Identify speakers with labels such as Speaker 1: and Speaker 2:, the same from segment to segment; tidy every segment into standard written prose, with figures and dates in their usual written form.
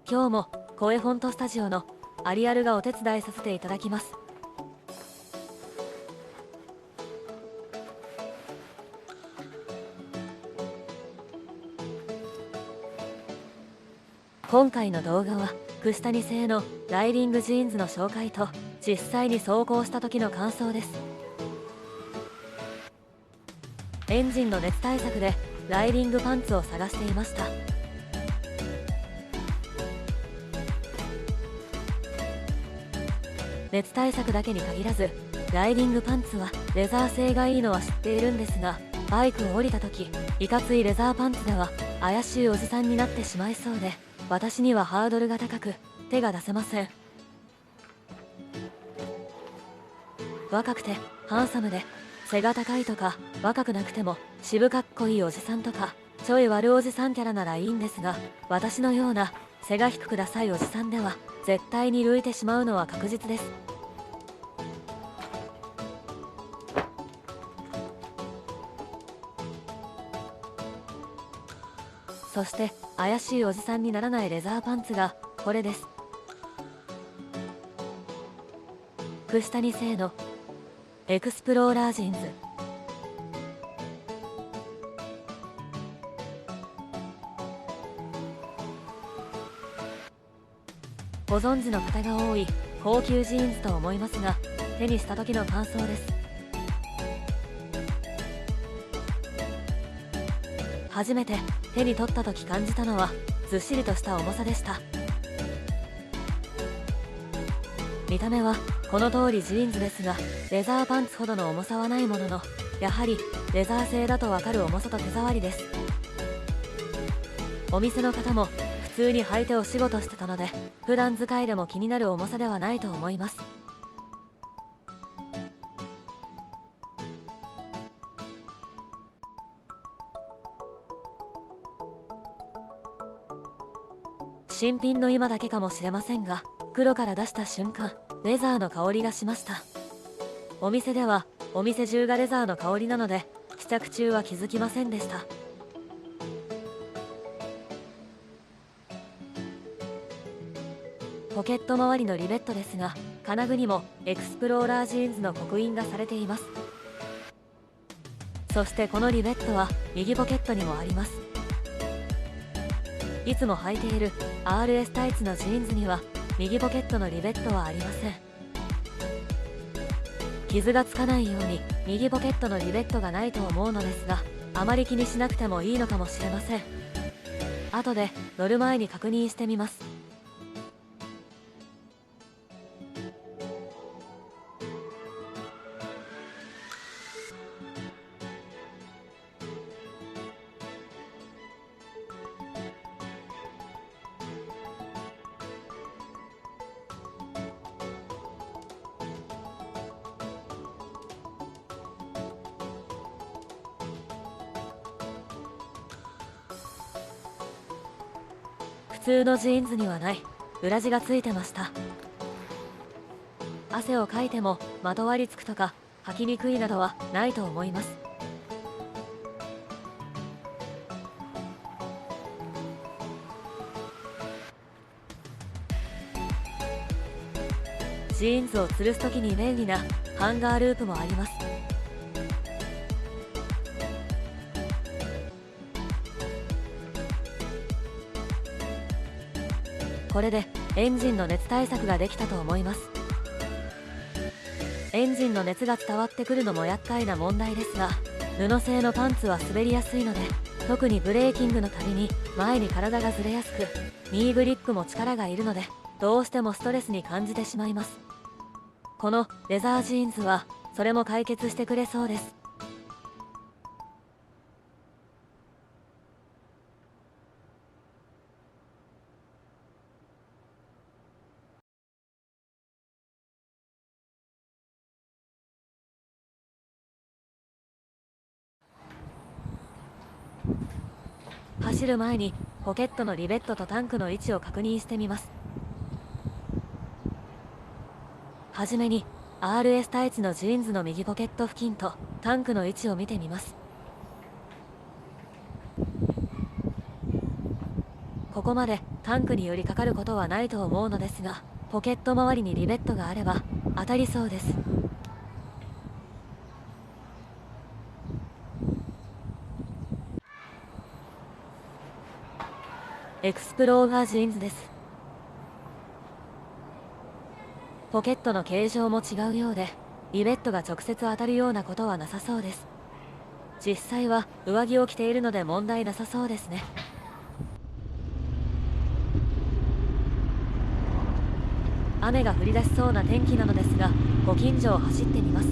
Speaker 1: 今日も声フォントスタジオのアリアルがお手伝いさせていただきます。今回の動画は串谷製のライディングジーンズの紹介と実際に走行した時の感想です。エンジンの熱対策でライディングパンツを探していました。熱対策だけに限らずライディングパンツはレザー製がいいのは知っているんですが、バイクを降りた時いかついレザーパンツでは怪しいおじさんになってしまいそうで、私にはハードルが高く手が出せません。若くてハンサムで背が高いとか、若くなくても渋かっこいいおじさんとかちょい悪おじさんキャラならいいんですが、私のような背が低くダサいおじさんでは絶対に浮いてしまうのは確実です。そして怪しいおじさんにならないレザーパンツがこれです。串谷製のエクスプローラージーンズ。ご存知の方が多い高級ジーンズと思いますが、手にした時の感想です。初めて手に取った時感じたのはずっしりとした重さでした。見た目はこの通りジーンズですが、レザーパンツほどの重さはないものの、やはりレザー製だとわかる重さと手触りです。お店の方も普通に履いてお仕事してたので、普段使いでも気になる重さではないと思います。新品の今だけかもしれませんが、黒から出した瞬間レザーの香りがしました。お店ではお店中がレザーの香りなので試着中は気づきませんでした。ポケット周りのリベットですが、金具にもエクスプローラージーンズの刻印がされています。そしてこのリベットは右ポケットにもあります。いつも履いている RS タイツのジーンズには右ポケットのリベットはありません。傷がつかないように右ポケットのリベットがないと思うのですが、あまり気にしなくてもいいのかもしれません。後で乗る前に確認してみます。普通のジーンズにはない裏地がついてました。汗をかいてもまとわりつくとか履きにくいなどはないと思います。ジーンズを吊るす時に便利なハンガーループもあります。これでエンジンの熱対策ができたと思います。エンジンの熱が伝わってくるのも厄介な問題ですが、布製のパンツは滑りやすいので、特にブレーキングのたびに前に体がずれやすく、ニーグリップも力がいるのでどうしてもストレスに感じてしまいます。このレザージーンズはそれも解決してくれそうです。走る前にポケットのリベットとタンクの位置を確認してみます。はじめに RS タイツのジーンズの右ポケット付近とタンクの位置を見てみます。ここまでタンクに寄りかかることはないと思うのですが、ポケット周りにリベットがあれば当たりそうです。エクスプローラージーンズです。ポケットの形状も違うようで、リベットが直接当たるようなことはなさそうです。実際は上着を着ているので問題なさそうですね。雨が降り出しそうな天気なのですが、ご近所を走ってみます。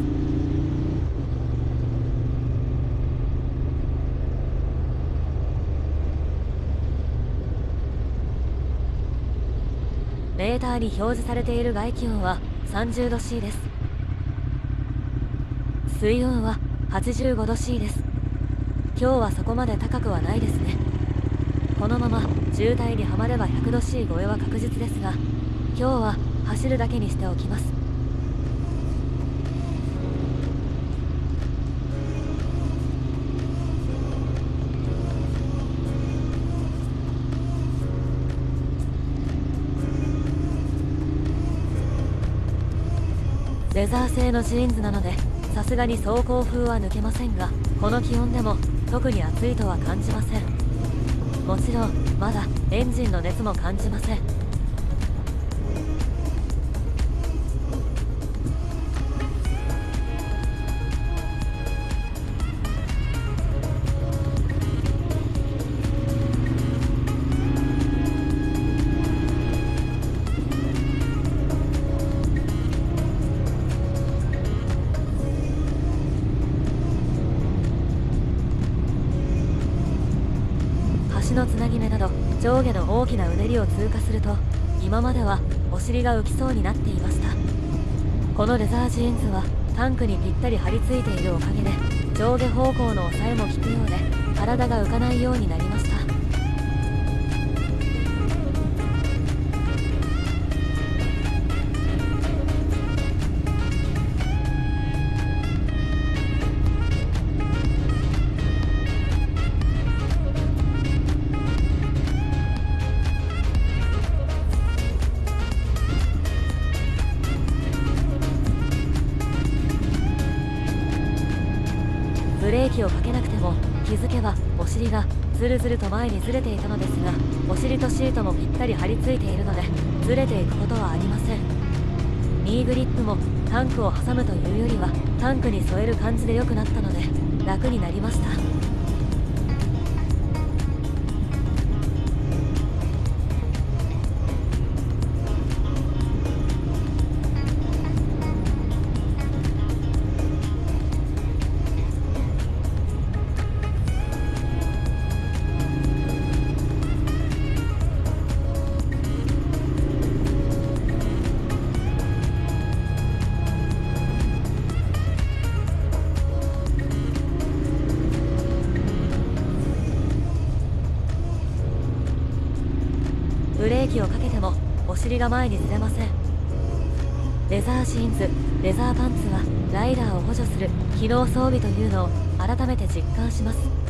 Speaker 1: メーターに表示されている外気温は30度 C です。水温は85度 C です。今日はそこまで高くはないですね。このまま渋滞にはまれば100度 C 超えは確実ですが、今日は走るだけにしておきます。レザー製のジーンズなのでさすがに走行風は抜けませんが、この気温でも特に暑いとは感じません。もちろんまだエンジンの熱も感じません。橋のつなぎ目など上下の大きなうねりを通過すると、今まではお尻が浮きそうになっていました。このレザージーンズはタンクにぴったり張り付いているおかげで上下方向の抑えも効くようで、体が浮かないようになりました。ブレーキをかけなくても気づけばお尻がずるずると前にずれていたのですが、お尻とシートもぴったり張り付いているのでずれていくことはありません。ニーグリップもタンクを挟むというよりはタンクに添える感じで良くなったので楽になりました。ブレーキをかけてもお尻が前にずれません。レザージーンズ、レザーパンツはライダーを補助する機能装備というのを改めて実感します。